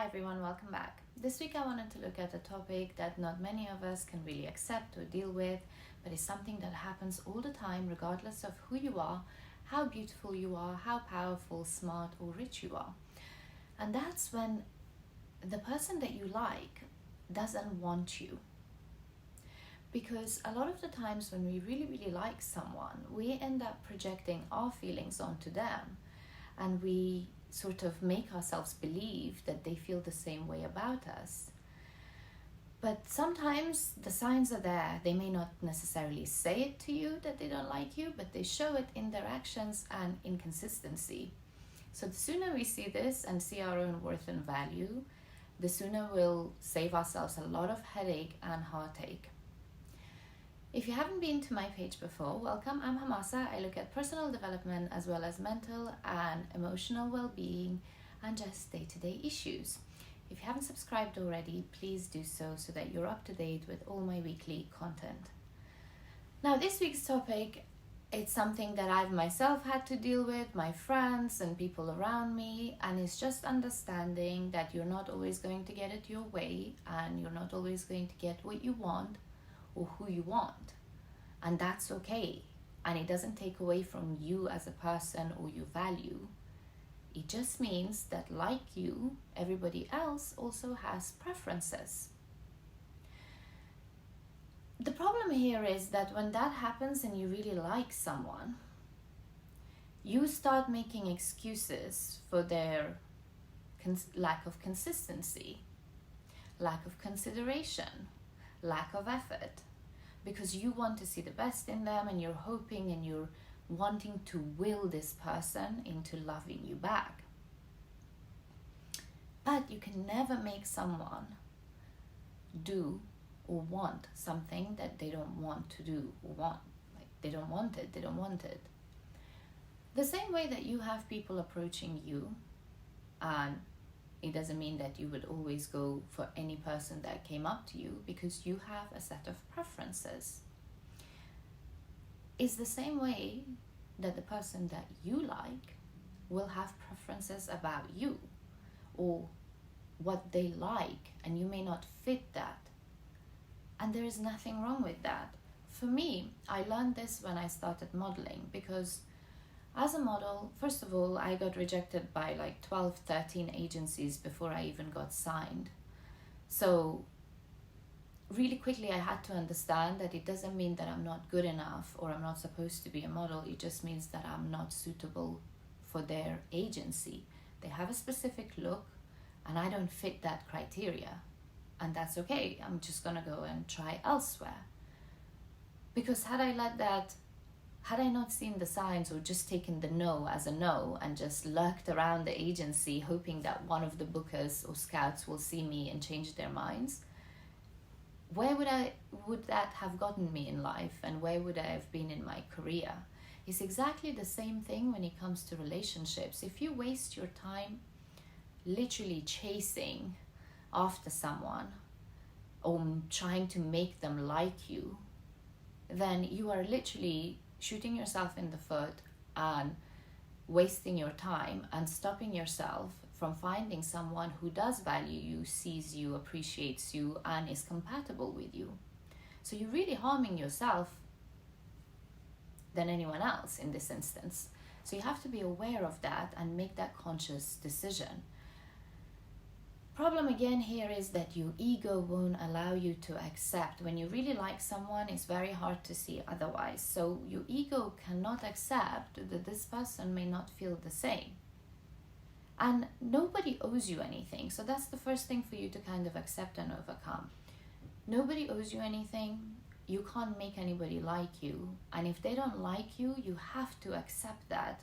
everyone, welcome back. This week I wanted to look at a topic that not many of us can really accept or deal with, but is something that happens all the time regardless of who you are, how beautiful you are, how powerful, smart or rich you are. And that's when the person that you like doesn't want you. Because a lot of the times when we really like someone, we end up projecting our feelings onto them, and we sort of make ourselves believe that they feel the same way about us. But sometimes the signs are there. They may not necessarily say it to you that they don't like you, but they show it in their actions and inconsistency. So the sooner we see this and see our own worth and value, the sooner we'll save ourselves a lot of headache and heartache. If you haven't been to my page before, welcome. I'm Hamasa. I look at personal development as well as mental and emotional well-being and just day-to-day issues. If you haven't subscribed already, please do so that you're up to date with all my weekly content. Now, this week's topic, it's something that I've myself had to deal with, my friends and people around me, and it's just understanding that you're not always going to get it your way and you're not always going to get what you want or who you want, and that's okay. And it doesn't take away from you as a person or your value. It just means that, like you, everybody else also has preferences. The problem here is that when that happens and you really like someone, you start making excuses for their lack of consistency, lack of consideration, lack of effort, because you want to see the best in them and you're hoping and you're wanting to will this person into loving you back. But you can never make someone do or want something that they don't want to do or want. Like, they don't want it. The same way that you have people approaching you, and it doesn't mean that you would always go for any person that came up to you, because you have a set of preferences. It's the same way that the person that you like will have preferences about you or what they like, and you may not fit that. And there is nothing wrong with that. For me, I learned this when I started modeling, because as a model, first of all, I got rejected by like 12, 13 agencies before I even got signed. So really quickly I had to understand that it doesn't mean that I'm not good enough or I'm not supposed to be a model. It just means that I'm not suitable for their agency. They have a specific look and I don't fit that criteria. And that's okay. I'm just gonna go and try elsewhere. Because had I not seen the signs or just taken the no as a no and just lurked around the agency hoping that one of the bookers or scouts will see me and change their minds, where would that have gotten me in life, and where would I have been in my career? It's exactly the same thing when it comes to relationships. If you waste your time literally chasing after someone or trying to make them like you, then you are literally shooting yourself in the foot and wasting your time and stopping yourself from finding someone who does value you, sees you, appreciates you, and is compatible with you. So you're really harming yourself than anyone else in this instance. So you have to be aware of that and make that conscious decision. Problem again here is that your ego won't allow you to accept. When you really like someone, it's very hard to see otherwise. So your ego cannot accept that this person may not feel the same. And nobody owes you anything. So that's the first thing for you to kind of accept and overcome. Nobody owes you anything. You can't make anybody like you. And if they don't like you, you have to accept that.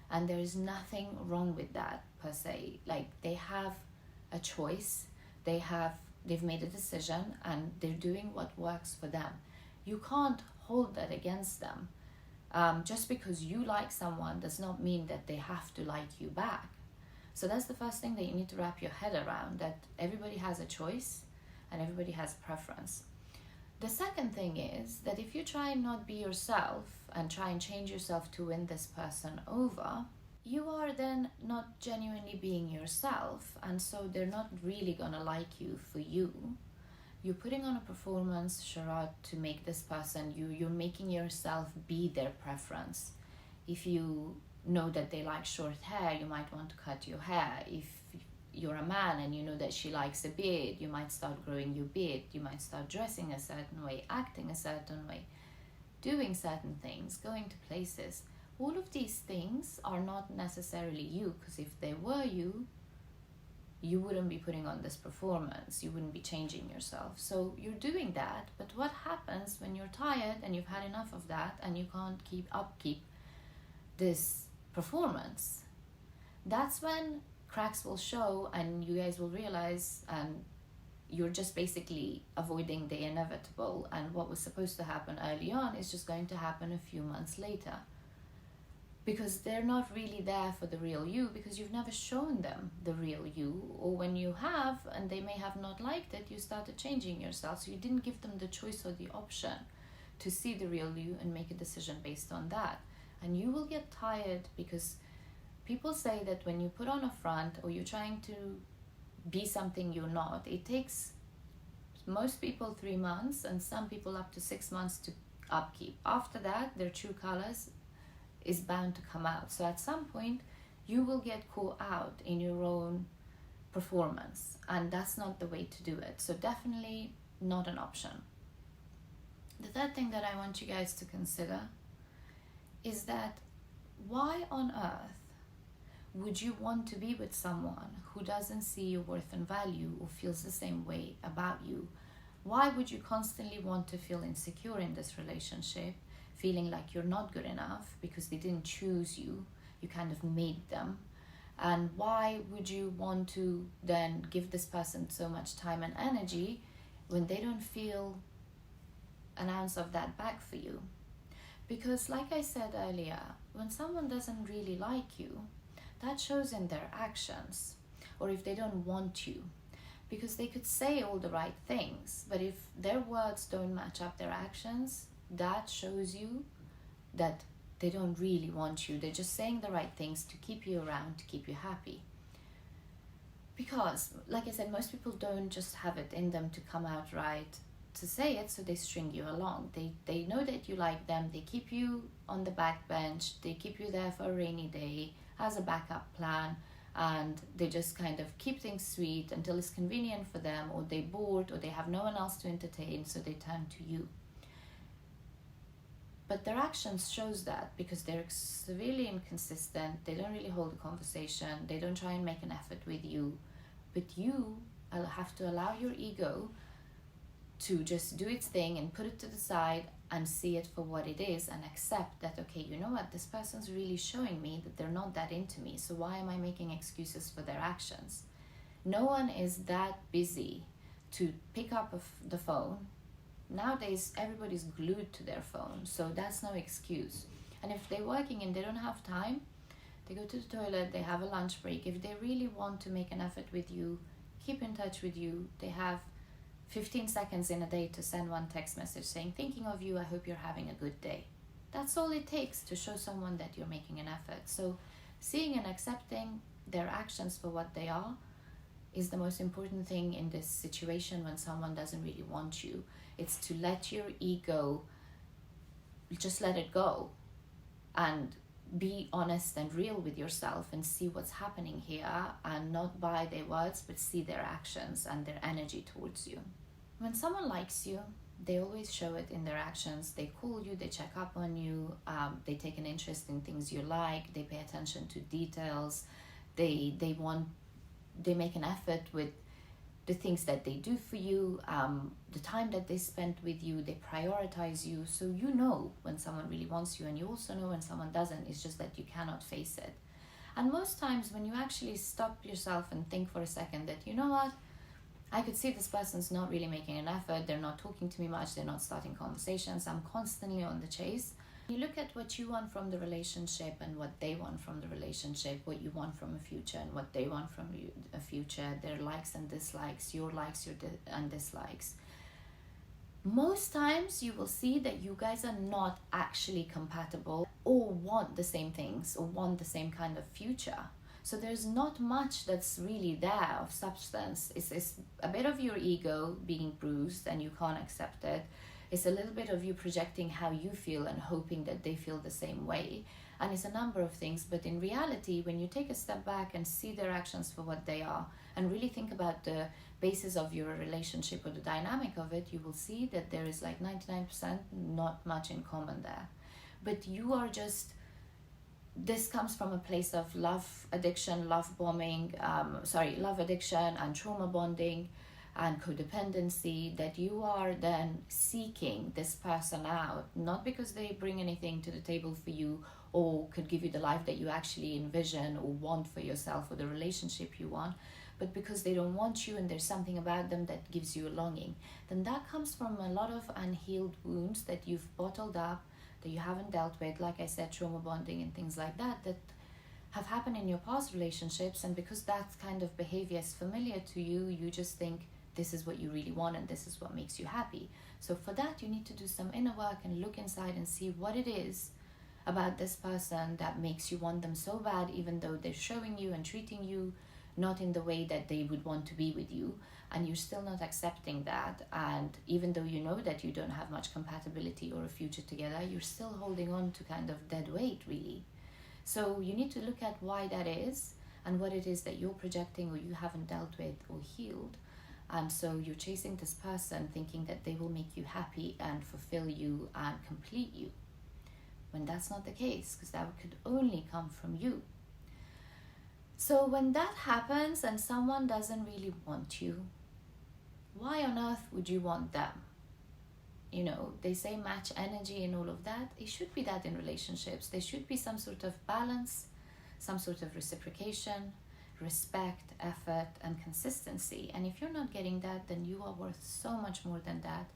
And there is nothing wrong with that per se. Like, they have a choice, they've made a decision, and they're doing what works for them. You can't hold that against them. Just because you like someone does not mean that they have to like you back. So that's the first thing that you need to wrap your head around, that everybody has a choice and everybody has a preference. The second thing is that if you try and not be yourself and try and change yourself to win this person over, you are then not genuinely being yourself, and so they're not really gonna like you for you. You're putting on a performance charade to make this person, you're making yourself be their preference. If you know that they like short hair, you might want to cut your hair. If you're a man and you know that she likes a beard, you might start growing your beard. You might start dressing a certain way, acting a certain way, doing certain things, going to places. All of these things are not necessarily you, because if they were you, you wouldn't be putting on this performance, you wouldn't be changing yourself. So you're doing that, but what happens when you're tired and you've had enough of that and you can't keep this performance? That's when cracks will show and you guys will realize, and you're just basically avoiding the inevitable, and what was supposed to happen early on is just going to happen a few months later, because they're not really there for the real you, because you've never shown them the real you, or when you have and they may have not liked it, you started changing yourself, so you didn't give them the choice or the option to see the real you and make a decision based on that. And you will get tired, because people say that when you put on a front or you're trying to be something you're not, it takes most people 3 months and some people up to 6 months to upkeep. After that, their true colors is bound to come out. So at some point, you will get caught out in your own performance, and that's not the way to do it. So definitely not an option. The third thing that I want you guys to consider is that why on earth would you want to be with someone who doesn't see your worth and value or feels the same way about you? Why would you constantly want to feel insecure in this relationship, feeling like you're not good enough because they didn't choose you, you kind of made them? And why would you want to then give this person so much time and energy when they don't feel an ounce of that back for you? Because like I said earlier, when someone doesn't really like you, that shows in their actions, or if they don't want you, because they could say all the right things, but if their words don't match up their actions, that shows you that they don't really want you. They're just saying the right things to keep you around, to keep you happy. Because, like I said, most people don't just have it in them to come out right to say it, so they string you along. They know that you like them, they keep you on the back bench, they keep you there for a rainy day as a backup plan, and they just kind of keep things sweet until it's convenient for them, or they're bored, or they have no one else to entertain, so they turn to you. But their actions shows that, because they're severely inconsistent, they don't really hold a conversation, they don't try and make an effort with you, but you have to allow your ego to just do its thing and put it to the side and see it for what it is, and accept that, okay, you know what, this person's really showing me that they're not that into me, so why am I making excuses for their actions? No one is that busy to pick up the phone. Nowadays, everybody's glued to their phone, so that's no excuse. And if they're working and they don't have time, they go to the toilet, they have a lunch break. If they really want to make an effort with you, keep in touch with you, they have 15 seconds in a day to send one text message saying, thinking of you, I hope you're having a good day. That's all it takes to show someone that you're making an effort. So seeing and accepting their actions for what they are is the most important thing in this situation when someone doesn't really want you. It's to let your ego, just let it go, and be honest and real with yourself and see what's happening here, and not buy their words, but see their actions and their energy towards you. When someone likes you, they always show it in their actions. They call you, they check up on you, they take an interest in things you like, they pay attention to details, they make an effort with the things that they do for you, the time that they spend with you, they prioritize you. So you know when someone really wants you, and you also know when someone doesn't. It's just that you cannot face it. And most times when you actually stop yourself and think for a second that, you know what, I could see this person's not really making an effort, they're not talking to me much, they're not starting conversations, I'm constantly on the chase. You look at what you want from the relationship and what they want from the relationship, what you want from a future and what they want from a future, their likes and dislikes, your likes and dislikes. Most times you will see that you guys are not actually compatible. all want the same things or want the same kind of future. So there's not much that's really there of substance. It's a bit of your ego being bruised and you can't accept it. It's a little bit of you projecting how you feel and hoping that they feel the same way. And it's a number of things, but in reality, when you take a step back and see their actions for what they are and really think about the basis of your relationship or the dynamic of it, you will see that there is like 99% not much in common there. But you are just, this comes from a place of love addiction, love addiction and trauma bonding and codependency, that you are then seeking this person out, not because they bring anything to the table for you or could give you the life that you actually envision or want for yourself or the relationship you want, but because they don't want you and there's something about them that gives you a longing. Then that comes from a lot of unhealed wounds that you've bottled up, that you haven't dealt with, like I said, trauma bonding and things like that, that have happened in your past relationships. And because that kind of behavior is familiar to you, you just think this is what you really want and this is what makes you happy. So for that, you need to do some inner work and look inside and see what it is about this person that makes you want them so bad, even though they're showing you and treating you not in the way that they would want to be with you, and you're still not accepting that. And even though you know that you don't have much compatibility or a future together, you're still holding on to kind of dead weight, really. So you need to look at why that is and what it is that you're projecting or you haven't dealt with or healed. And so you're chasing this person thinking that they will make you happy and fulfill you and complete you, when that's not the case, because that could only come from you. So when that happens and someone doesn't really want you, why on earth would you want them? You know, they say match energy and all of that. It should be that in relationships. There should be some sort of balance, some sort of reciprocation, respect, effort, and consistency. And if you're not getting that, then you are worth so much more than that,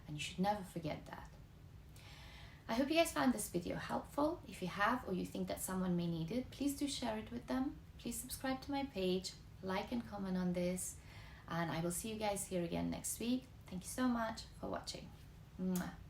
and you should never forget that. I hope you guys found this video helpful. If you have, or you think that someone may need it, please do share it with them. Please subscribe to my page, like and comment on this, and I will see you guys here again next week. Thank you so much for watching. Mwah.